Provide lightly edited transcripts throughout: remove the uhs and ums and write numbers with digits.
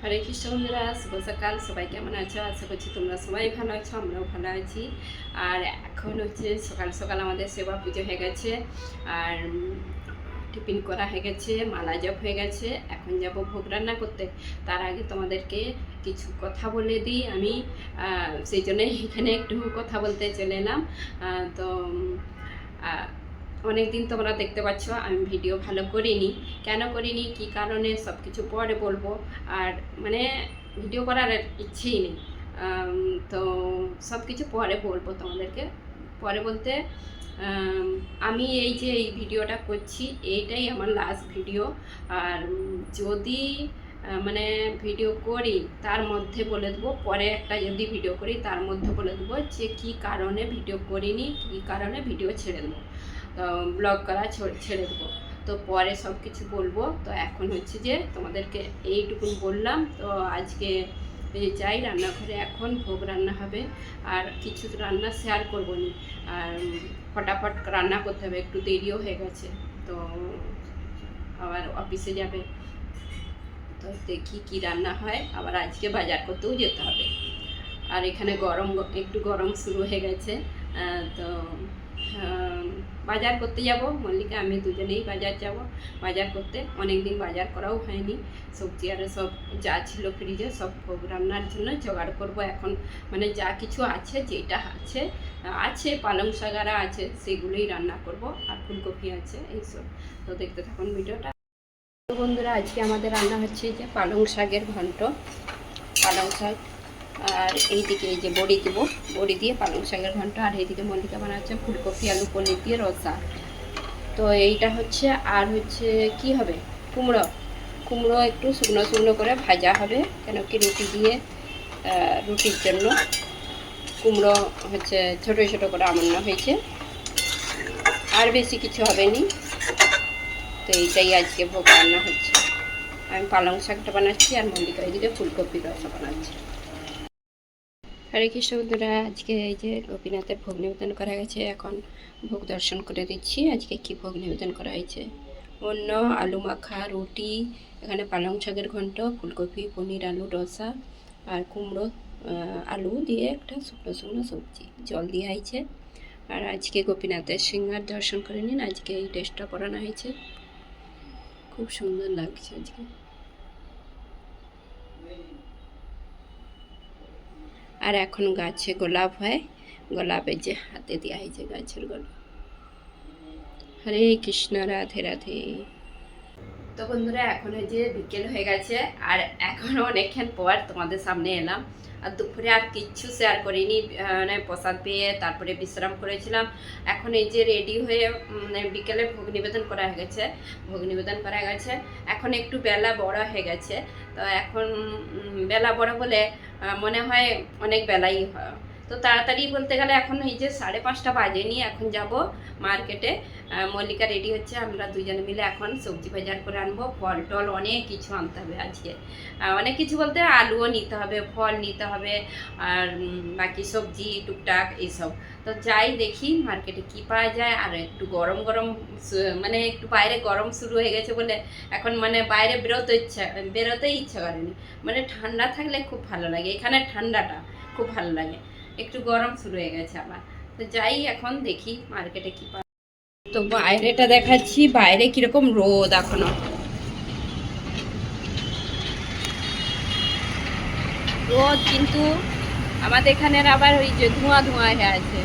হরে কৃষ্ণ বন্ধুরা, শুভ সকাল। সবাই কেমন আছো? আশা করছি তোমরা সবাই ভালো আছো, আমরাও ভালো আছি। আর এখন হচ্ছে সকাল সকাল আমাদের সেবা পুজো হয়ে গেছে, আর টিফিন করা হয়ে গেছে, মালা জপ হয়ে গেছে। এখন যাব ভোগ রান্না করতে। তার আগে তোমাদেরকে কিছু কথা বলে দিই আমি, সেই জন্য এখানে একটু কথা বলতে চলে এলাম। তো অনেক দিন তোমরা দেখতে পাচ্ছ আমি ভিডিও ভালো করিনি। কেন করিনি, কী কারণে, সব কিছু পরে বলবো। আর মানে ভিডিও করার ইচ্ছেই নেই। তো সব কিছু পরে বলবো তোমাদেরকে। পরে বলতে আমি এই যে এই ভিডিওটা করছি, এইটাই আমার লাস্ট ভিডিও। আর যদি মানে ভিডিও করি তার মধ্যে বলে দেবো, পরে একটা যদি ভিডিও করি তার মধ্যে বলে দেবো যে কী কারণে ভিডিও করিনি, কী কারণে ভিডিও ছেড়ে দেবো, ব্লগ করা ছেড়ে দেবো। তো পরে সব কিছু বলবো। তো এখন হচ্ছে যে তোমাদেরকে এইটুকুন বললাম। তো আজকে যাই রান্নাঘরে, এখন ভোগ রান্না হবে। আর কিছু রান্না শেয়ার করবো নি, আর ফটাফট রান্না করতে হবে, একটু দেরিও হয়ে গেছে। তো আবার অফিসে যাবে, তো দেখি কি রান্না হয়। আবার আজকে বাজার করতেও যেতে হবে। আর এখানে একটু গরম শুরু হয়ে গেছে। তো বাজার করতে যাব, মল্লিকা আমি দুজনেই বাজার যাব বাজার করতে। অনেক দিন বাজার করাও হয়নি। সবজি আর সব যা ছিল ফ্রিজে সব ভোগ রান্নার জন্য জোগাড় করব এখন। মানে যা কিছু আছে, যেটা আছে পালং শাকারা আছে, সেগুলোই রান্না করব। আর ফুলকপি আছে, এইসব। তো দেখতে থাকুন ভিডিওটা। তো বন্ধুরা, আজকে আমাদের রান্না হচ্ছে যে পালং শাকের ঘন্ট। পালং শাক, আর এইদিকে এই যে বড়ি দেবো, বড়ি দিয়ে পালং শাকের ঘন্ট। আর এইদিকে মল্লিকা বানাচ্ছে ফুলকপি আলু পনির দিয়ে রসা। তো এইটা হচ্ছে, আর হচ্ছে কি হবে, কুমড়ো। কুমড়ো একটু শুকনো শুকনো করে ভাজা হবে, কেন কি রুটির জন্য কুমড়ো হচ্ছে ছোটো ছোটো করে আমান্য হয়েছে, আর বেশি কিছু হবে নি। তো এইটাই আজকে ভোগ রান্না হচ্ছে। আমি পালং শাকটা বানাচ্ছি, আর মল্লিকা এইদিকে ফুলকপির রসা বানাচ্ছি। হরে কৃষ্ণ বন্ধুরা, আজকে এই যে গোপীনাথের ভোগ নিবেদন করা গেছে, এখন ভোগ দর্শন করে দিচ্ছি। আজকে কি ভোগ নিবেদন করা হয়েছে, অন্য আলু মাখা, রুটি, এখানে পালং শাকের ঘন্ট, ফুলকপি পনির আলু রসা, আর কুমড়ো আলু দিয়ে একটা শুকনো শুকনো সবজি জল দিয়ে হয়েছে। আর আজকে গোপীনাথের সিংহার দর্শন করে নিন। আজকে এই ড্রেসটা পরানো হয়েছে, খুব সুন্দর লাগছে আজকে। আর এখন গাছে গোলাপ হয়, গোলাপের যে হাতে দেওয়া হয়েছে গাছের গোলাপ। হরে কৃষ্ণ, রাধে রাধে। তো বন্ধুরা, এখন যে বিকেল হয়ে গেছে, আর এখনও অনেকক্ষণ পর তোমাদের সামনে এলাম। আর দুপুরে আর কিচ্ছু শেয়ার করিনি, মানে প্রসাদ পেয়ে তারপরে বিশ্রাম করেছিলাম। এখন এই যে রেডি হয়ে মানে বিকেলে ভোগ নিবেদন করা হয়ে গেছে, ভোগ নিবেদন করা গেছে। এখন একটু বেলা বড় হয়ে গেছে। তো এখন বেলা বড় বলে মনে হয় অনেক বেলাই হয়। তো তাড়াতাড়ি বলতে গেলে এখন এই যে 5:30 বাজেনি, এখন যাব মার্কেটে। মল্লিকা রেডি হচ্ছে, আমরা দুজনে মিলে এখন সবজি বাজার করে আনবো। ফল টল অনেক কিছু আনতে হবে আজকে। অনেক কিছু বলতে আলুও নিতে হবে, ফল নিতে হবে, আর বাকি সবজি টুকটাক এইসব। তো যাই দেখি মার্কেটে কি পাওয়া যায়। আর একটু গরম গরম, মানে একটু বাইরে গরম শুরু হয়ে গেছে বলে এখন মানে বাইরে বেরোতেই ইচ্ছা করেনি। মানে ঠান্ডা থাকলে খুব ভালো লাগে, এখানে ঠান্ডাটা খুব ভালো লাগে। একটু গরম শুরু হয়ে গেছে আবার। তো যাই এখন দেখি মার্কেটে কি পাওয়া। তো বাইরেটা দেখাচ্ছি, বাইরে কিরকম রোদ এখনো, রোদ। কিন্তু আমাদের এখানের আবার ওই যে ধোঁয়া ধোঁয়া হয়ে আছে,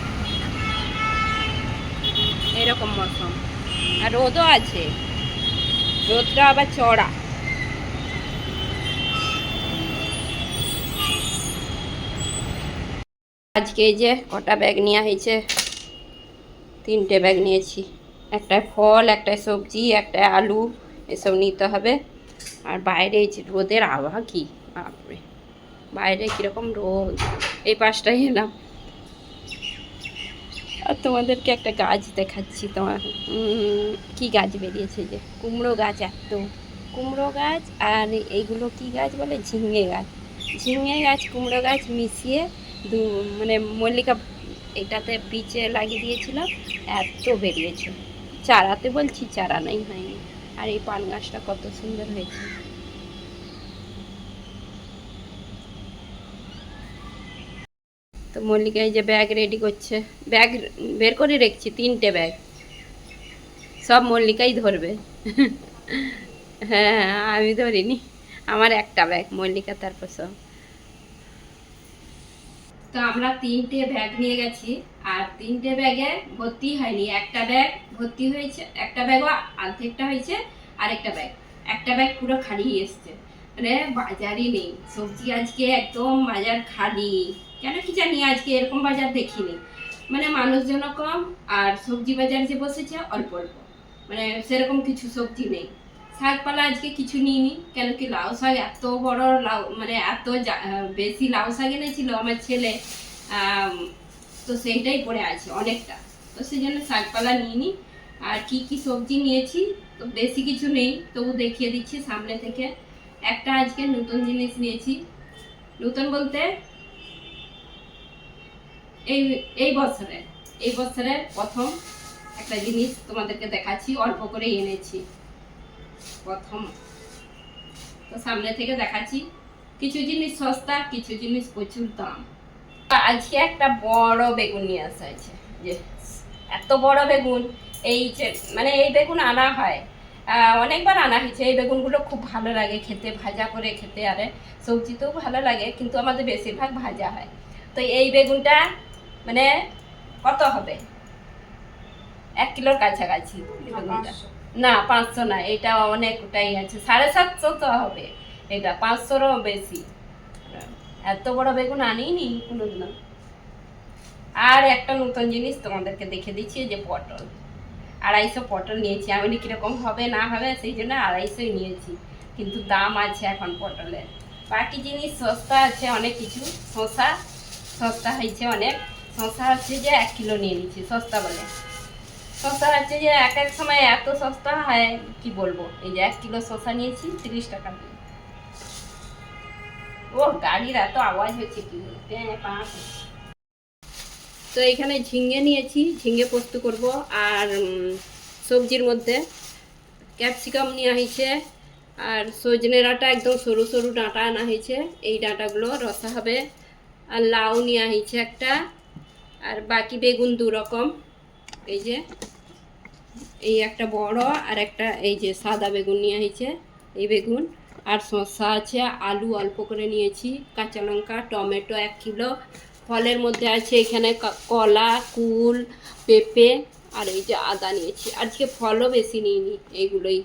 এরকম মৌসুম। আর রোদও আছে, রোদটা আবার চড়া। আজকে এই যে কটা ব্যাগ নেওয়া হয়েছে, 3টে ব্যাগ নিয়েছি। একটায় ফল, একটায় সবজি, একটায় আলু, এসব নিতে হবে। আর বাইরে এই যে রোদের আবহাওয়া কি বাপরে, বাইরে কীরকম রোদ। এই পাশটায় এলাম। আর তোমাদেরকে একটা গাছ দেখাচ্ছি। তোমার কি গাছ বেরিয়েছে, যে কুমড়ো গাছ, এত কুমড়ো গাছ। আর এইগুলো কি গাছ বলে, ঝিঙে গাছ। ঝিঙে গাছ কুমড়ো গাছ মিশিয়ে মানে মল্লিকা এটাতে বীজে লাগিয়ে দিয়েছিল, এত বেরিয়েছে। চারাতে বলছি, চারা নেই, হয়নি। আর এই পান গাছটা কত সুন্দর হয়েছে। তো মল্লিকা এই যে ব্যাগ রেডি করছে, ব্যাগ বের করে রেখেছি 3টে ব্যাগ, সব মল্লিকাই ধরবে। হ্যাঁ, আমি ধরিনি, আমার একটা ব্যাগ, মল্লিকা তারপর সব। তো আমরা 3টে ব্যাগ নিয়ে গেছি, আর 3টে ব্যাগে ভর্তি হয়নি, একটা ব্যাগ ভর্তি হয়েছে, একটা ব্যাগও অর্ধেকটা হয়েছে, আর একটা ব্যাগ পুরো খালি এসছে। মানে বাজারই নেই সবজি, আজকে একদম বাজার খালি। কেন কি জানি আজকে এরকম বাজার দেখিনি, মানে মানুষজন কম, আর সবজি বাজার যে বসেছে অল্প অল্প, মানে সেরকম কিছু সবজি নেই। শাকপালা আজকে কিছু নিইনি, কেন কি লাউ শাক এত বড় লাউ, মানে এত বেশি লাউ শাক এনেছিল আমার ছেলে, তো সেইটাই পড়ে আছে অনেকটা, তো সেই জন্য শাকপালা নিইনি। আর কি কি সবজি নিয়েছি তো বেশি কিছু নেই, তবু দেখিয়ে দিচ্ছি সামনে থেকে। একটা আজকে নতুন জিনিস নিয়েছি, নতুন বলতে এই এই বছরের প্রথম একটা জিনিস তোমাদেরকে দেখাচ্ছি, অল্প করে এনেছি প্রথম, তো সামনে থেকে দেখাচ্ছি। কিছু জিনিস সস্তা, কিছু জিনিস প্রচুর দাম। আজকে একটা বড় বেগুন নিয়ে আসা আছে, যে এত বড় বেগুন, এই যে মানে এই বেগুন আনা হয়, অনেকবার আনা হয়েছে। এই বেগুনগুলো খুব ভালো লাগে খেতে, ভাজা করে খেতে, আরে সবজিতেও ভালো লাগে, কিন্তু আমাদের বেশিরভাগ ভাজা হয়। তো এই বেগুনটা মানে কত হবে, 1 কিলোর কাছাকাছি বেগুনটা। না 500 না, এটা অনেকটাই আছে, 750 তো হবে, এটা 500রও বেশি। এত বড় বেগুন আনিনি কোনোদিনও। আর একটা নতুন জিনিস তোমাদেরকে দেখে দিচ্ছি, যে পটল, 250 পটল নিয়েছি। আমি কিরকম হবে না হবে সেই জন্য 250 নিয়েছি, কিন্তু দাম আছে এখন পটলের। বাকি জিনিস সস্তা আছে অনেক কিছু, শসা সস্তা হয়েছে অনেক, শসা হচ্ছে যে 1 কিলো নিয়ে নিচ্ছি, সস্তা বলে। শসা হচ্ছে যে এক এক সময় এত সস্তা হয় কি বলবো, এই যে 1 কিলো শসা নিয়েছি 30 টাকা দিয়ে। ও গাড়ির এত আওয়াজ হচ্ছে কি বলতে, তো এখানে ঝিঙে নিয়েছি, ঝিঙে পোস্ত করব। আর সবজির মধ্যে ক্যাপসিকাম নেওয়া হয়েছে, আর সজনে ডাঁটা একদম সরু সরু ডাঁটা আনা হয়েছে, এই ডাঁটাগুলো রসা হবে। আর লাউ নেওয়া হয়েছে একটা, আর বাকি বেগুন 2 রকম, এই যে এই একটা বড়, আর একটা এই যে সাদা বেগুন নেওয়া হয়েছে, এই বেগুন। আর শসা আছে, আলু অল্প করে নিয়েছি, কাঁচা লঙ্কা, টমেটো 1 কিলো। ফলের মধ্যে আছে এখানে কলা, কুল, পেঁপে, আর এই যে আদা নিয়েছি। আজকে ফলও বেশি নিইনি, এইগুলোই।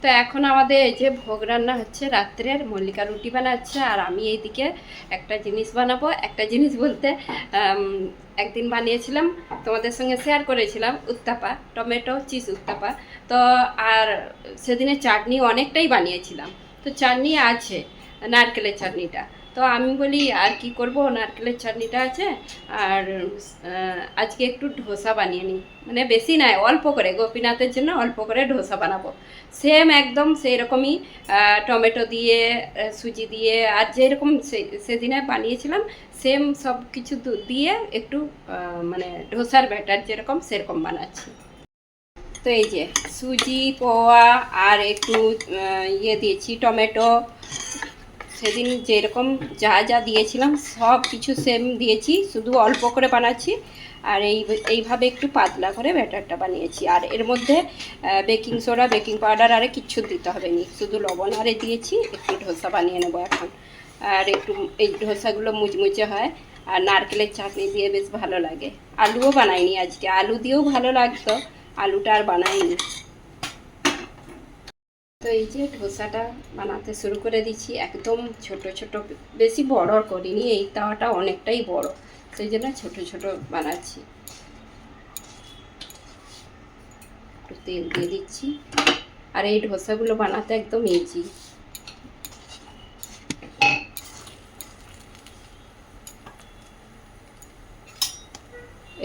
তো এখন আমাদের এই যে ভোগ রান্না হচ্ছে রাত্রের, মল্লিকা রুটি বানাচ্ছে, আর আমি এইদিকে একটা জিনিস বানাবো। একটা জিনিস বলতে একদিন বানিয়েছিলাম, তোমাদের সঙ্গে শেয়ার করেছিলাম, উত্তাপা, টমেটো চিজ উত্তাপা। তো আর সেদিনে চাটনি অনেকটাই বানিয়েছিলাম, তো চাটনি আছে, নারকেলের চাটনিটা। তো আমি বলি আর কি করব, নারকেলের চাটনিটা আছে, আর আজকে একটু ধোসা বানিয়ে নিই, মানে বেশি নয়, অল্প করে, গোপীনাথের জন্য অল্প করে ধোসা বানাবো। সেম একদম সেই রকমই, টমেটো দিয়ে, সুজি দিয়ে, আর যেরকম সেদিনে বানিয়েছিলাম সেম সব কিছু দিয়ে একটু মানে ধোসার ব্যাটার যেরকম সেরকম বানাচ্ছি। তো এই যে সুজি, পোয়া, আর একটু ইয়ে দিয়েছি টমেটো, সেদিন যেরকম যা যা দিয়েছিলাম সব কিছু সেম দিয়েছি, শুধু অল্প করে বানাচ্ছি। আর এইভাবে একটু পাতলা করে ব্যাটারটা বানিয়েছি। আর এর মধ্যে বেকিং সোডা, বেকিং পাউডার আরে কিচ্ছু দিতে হবে না, শুধু লবণ আরে দিয়েছি। একটু ধোসা বানিয়ে নেবো এখন, আর একটু এই ধোসাগুলো মুচমুচে হয়, আর নারকেলের চাটনি দিয়ে বেশ ভালো লাগে। আলুও বানাইনি আজকে, আলু দিয়েও ভালো লাগতো, আলুটা আর বানাইনি। তো এই যে ধোসাটা বানাতে শুরু করে দিচ্ছি, একদম ছোট ছোট, বেশি বড় করিনি, এই তাওয়াটা অনেকটাই বড়, সেই জন্য ছোট ছোট বানাচ্ছি। একটু তেল দিয়ে দিচ্ছি, আর এই ধোসাগুলো বানাতে একদম ইজি।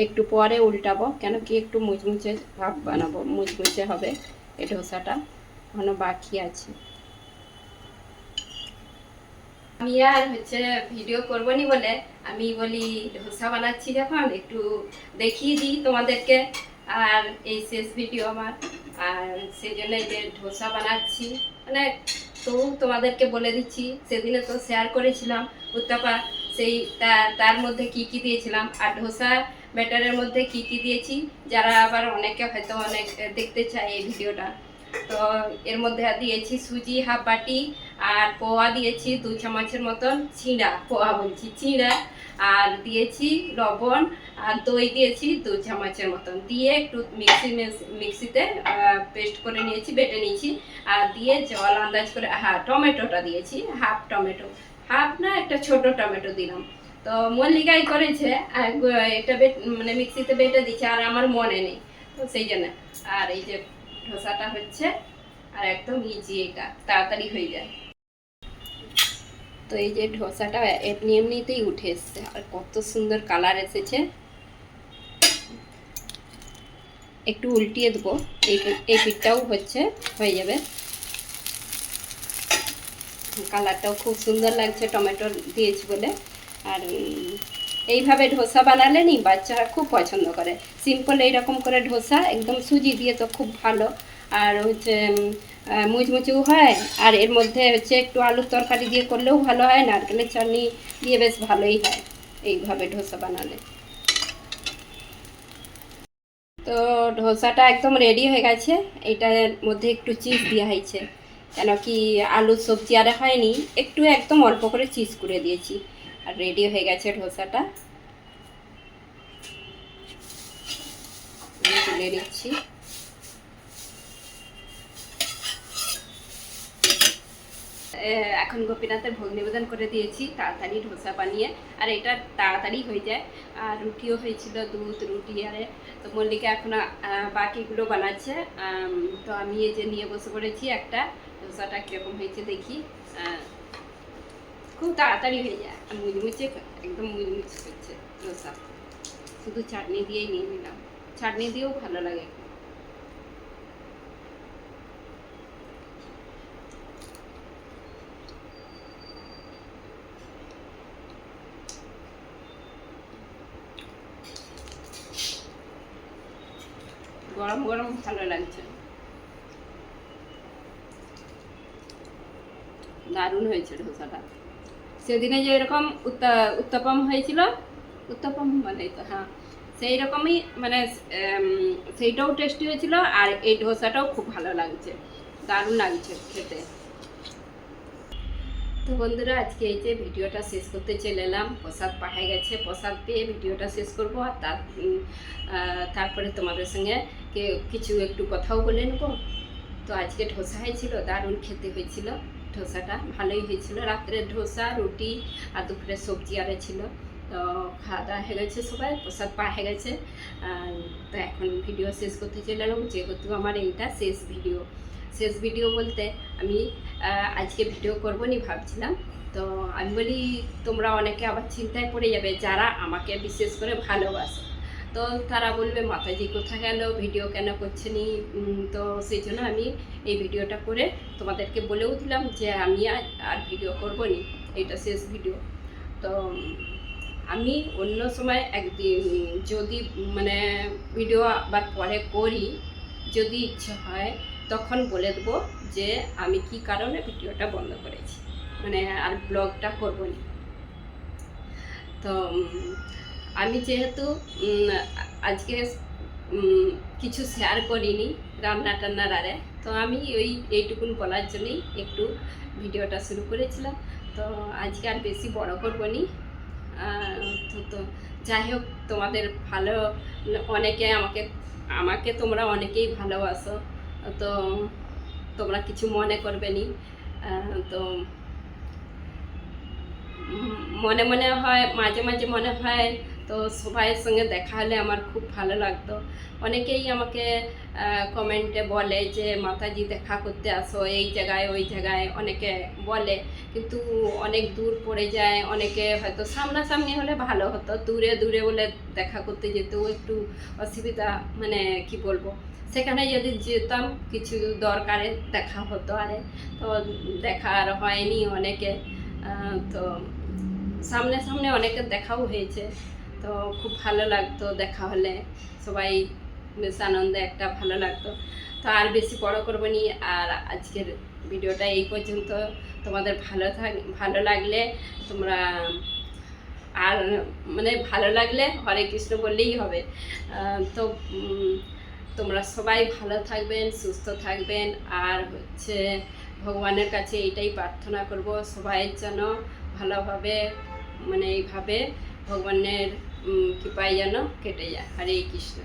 একটু পরে উল্টাবো, কেন কি একটু মুচমুচে ভাব বানাবো, মুচমুচে হবে এই ধোসাটা, এখনো বাকি আছে। আমি আর হচ্ছে ভিডিও করবো নি বলে আমি বলি ধোসা বানাচ্ছি যখন একটু দেখিয়ে দিই তোমাদেরকে, আর এই শেষ ভিডিও আমার, আর সেই জন্য এই যে ধোসা বানাচ্ছি, মানে তো তোমাদেরকে বলে দিচ্ছি, সেদিনে তো শেয়ার করেছিলাম উত্তাপা, সেই তার মধ্যে কি কি দিয়েছিলাম আর ধোসা ব্যাটারের মধ্যে কি কি দিয়েছি, যারা আবার অনেকে হয়তো অনেক দেখতে চায় এই ভিডিওটা। তো এর মধ্যে দিয়েছি সুজি হাফ বাটি, আর পোয়া দিয়েছি 2 চামচের মতন, চিঁড়া, আর দিয়েছি লবণ, আর দই দিয়েছি 2 চামচের মতন, দিয়ে একটু মিক্সিতে পেস্ট করে নিয়েছি, বেটে নিয়েছি। আর দিয়ে জল আন্দাজ করে, হ্যাঁ টমেটোটা দিয়েছি, হাফ টমেটো, হাফ না একটা ছোট টমেটো দিলাম। তো মল্লিকাই করেছে, এটা মানে মিক্সিতে বেটে দিচ্ছে, আর আমার মনে নেই, তো সেই জন্য। আর এই যে ধোসাটা হচ্ছে, আর একদম ইজি, এটা তাড়াতাড়ি হয়ে যায়। তো এই যে ধোসাটা এমনি এমনিতেই উঠে এসছে, আর কত সুন্দর কালার এসেছে। একটু উল্টিয়ে দেবো, এই পিঠটাও হয়ে যাবে। কালারটাও খুব সুন্দর লাগছে টমেটো দিয়েছি বলে। আর এইভাবে ধোসা বানালে নি বাচ্চারা খুব পছন্দ করে। সিম্পল এইরকম করে ধোসা একদম সুজি দিয়ে তো খুব ভালো, আর হচ্ছে মুচমুচেও হয়। আর এর মধ্যে হচ্ছে একটু আলুর তরকারি দিয়ে করলেও ভালো হয়, নারকেলের চাটনি দিয়ে বেশ ভালোই হয় এইভাবে ধোসা বানালে। তো ধোসাটা একদম রেডি হয়ে গেছে। এইটার মধ্যে একটু চিজ দেওয়া হয়েছে, কেন কি আলুর সবজি আর হয়নি, একটু একদম অল্প করে চিজ করে দিয়েছি। আর রেডি হয়ে গেছে ধোসাটা, তুলে নিচ্ছি। এখন গোপীনাথের ভোগ নিবেদন করে দিয়েছি তাড়াতাড়ি ধোসা বানিয়ে, আর এটা তাড়াতাড়ি হয়ে যায়। আর রুটিও হয়েছিল, দুধ রুটি। আরে তো মল্লিকা এখন বাকিগুলো বানাচ্ছে। তো আমি এই যে নিয়ে বসে পড়েছি একটা। ধোসাটা কীরকম হয়েছে দেখি। খুব তাড়াতাড়ি হয়ে যায়, মুচমুচে, একদম মুচমুচে হচ্ছে ধোসা। শুধু চাটনি দিয়েই নিয়ে নিলাম, চাটনি দিয়েও ভালো লাগে। গরম গরম ভালো লাগছে, দারুণ হয়েছে ধোসাটা। সেদিনে যে এরকম উত্তপম হয়েছিল, উত্তপম মানে তো হ্যাঁ, সেই রকমই মানে সেইটাও টেস্টি হয়েছিল, আর এই ধোসাটাও খুব ভালো লাগছে, দারুণ লাগছে খেতে। তো বন্ধুরা, আজকে এই যে ভিডিওটা শেষ করতে চলে এলাম। প্রসাদ পাঠাই গেছে, প্রসাদ পেয়ে ভিডিওটা শেষ করবো। আর তারপরে তোমাদের সঙ্গে কিছু একটু কথাও বলে নেবো। তো আজকে ধোসা হয়েছিল, দারুণ খেতে হয়েছিল, ধোসাটা ভালোই হয়েছিল। রাত্রের ধোসা, রুটি, আর দুপুরের সবজি আরে ছিল। তো খাওয়া দাওয়া হয়ে গেছে, সবাই প্রসাদ পাওয়া হয়ে গেছে। তো এখন ভিডিও শেষ করতে চলে এলাম, যেহেতু আমার এইটা শেষ ভিডিও বলতে আমি আজকে ভিডিও করবো নি ভাবছিলাম। তো আমি বলি তোমরা অনেকে আবার চিন্তায় পড়ে যাবে, যারা আমাকে বিশেষ করে ভালোবাসে। তো তারা বলবে মাতাজি কোথায় গেল, ভিডিও কেন করছে নি। তো সেই জন্য আমি এই ভিডিওটা করে তোমাদেরকে বলেও দিলাম যে আমি আর ভিডিও করবো নি, এটা শেষ ভিডিও। তো আমি অন্য সময় একদিন যদি মানে ভিডিও আবার পরে করি, যদি ইচ্ছে হয় তখন বলে দেবো যে আমি কি কারণে ভিডিওটা বন্ধ করেছি, মানে আর ব্লগটা করবো না। তো আমি যেহেতু আজকে কিছু শেয়ার করিনি রান্না টান্নার আরে, তো আমি এইটুকুন বলার জন্যই একটু ভিডিওটা শুরু করেছিলাম। তো আজকে আর বেশি বড় করবো নি। তো যাই হোক, তোমাদের ভালো, অনেকে আমাকে তোমরা অনেকেই ভালোবাসো, তো তোমরা কিছু মনে করবে নি। তো মনে মনে হয়, মাঝে মাঝে মনে হয়, তো সবাইয়ের সঙ্গে দেখা হলে আমার খুব ভালো লাগতো। অনেকেই আমাকে কমেন্টে বলে যে মাতাজি দেখা করতে আসো এই জায়গায় ওই জায়গায়, অনেকে বলে, কিন্তু অনেক দূর পড়ে যায়। অনেকে হয়তো সামনাসামনি হলে ভালো হতো, দূরে দূরে বলে দেখা করতে যেতেও একটু অসুবিধা, মানে কি বলবো, সেখানে যদি যেতাম কিছু দরকারে দেখা হতো আরে, তো দেখা আর হয়নি অনেকে। তো সামনে সামনে অনেকের দেখাও হয়েছে, তো খুব ভালো লাগতো দেখা হলে, সবাই বেশ আনন্দে একটা ভালো লাগতো। তো আর বেশি বড় করবো নি, আর আজকের ভিডিওটা এই পর্যন্ত। তোমাদের ভালো লাগলে তোমরা আর মানে ভালো লাগলে হরে কৃষ্ণ বললেই হবে। তো তোমরা সবাই ভালো থাকবেন, সুস্থ থাকবেন, আর হচ্ছে ভগবানের কাছে এইটাই প্রার্থনা করব সবাই যেন ভালোভাবে মানে এইভাবে ভগবানের কৃপায় যেন কেটে যায়। হরে কৃষ্ণ।